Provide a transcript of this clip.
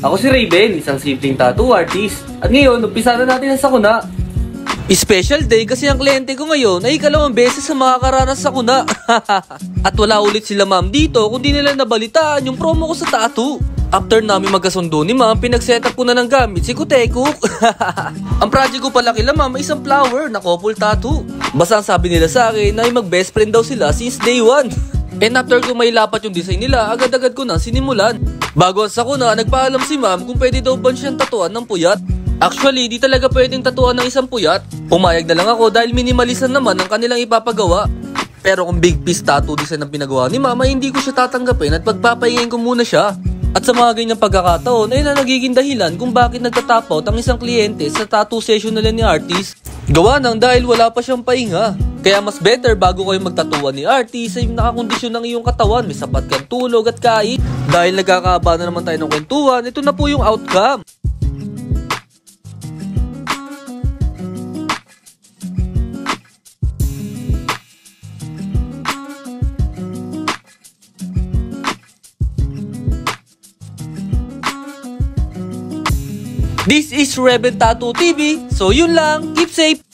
Ako si Raven, isang simpleng tattoo artist. At ngayon, umpisa na natin ang sakuna. Special day kasi ang kliyente ko ngayon ay ikalawang beses sa makakaranas sa sakuna. At wala ulit sila ma'am dito kung di nila nabalitaan yung promo ko sa tattoo. After namin magkasundo ni ma'am, pinag-setup ko na ng gamit si Kutekuk. Ang project ko pala kila ma'am ay isang flower na couple tattoo. Basta ang sabi nila sa akin ay mag-best friend daw sila since day 1. And after ko may lapat yung design nila, agad-agad ko na sinimulan. Bago ang sakuna, nagpaalam si ma'am kung pwede daw ba siyang tatuan ng puyat. Actually, di talaga pwedeng tatuan ng isang puyat. Pumayag na lang ako dahil minimalisan naman ang kanilang ipapagawa. Pero kung big piece tattoo design ang pinagawa ni mama, hindi ko siya tatanggapin at pagpapahingayin ko muna siya. At sa mga ganyang pagkakataon ay na nagiging dahilan kung bakit nagtatap out ang isang kliyente sa tattoo session nila ni artist. Gawa nang dahil wala pa siyang pahinga. Kaya mas better bago kayo magtatuan ni artist ay nakakondisyon ng iyong katawan, may sapat kang tulog at kain. Dahil nagkakahaba na naman tayo ng kwentuhan, ito na po yung outcome. This is Raven Tattoo TV. So yun lang, keep safe!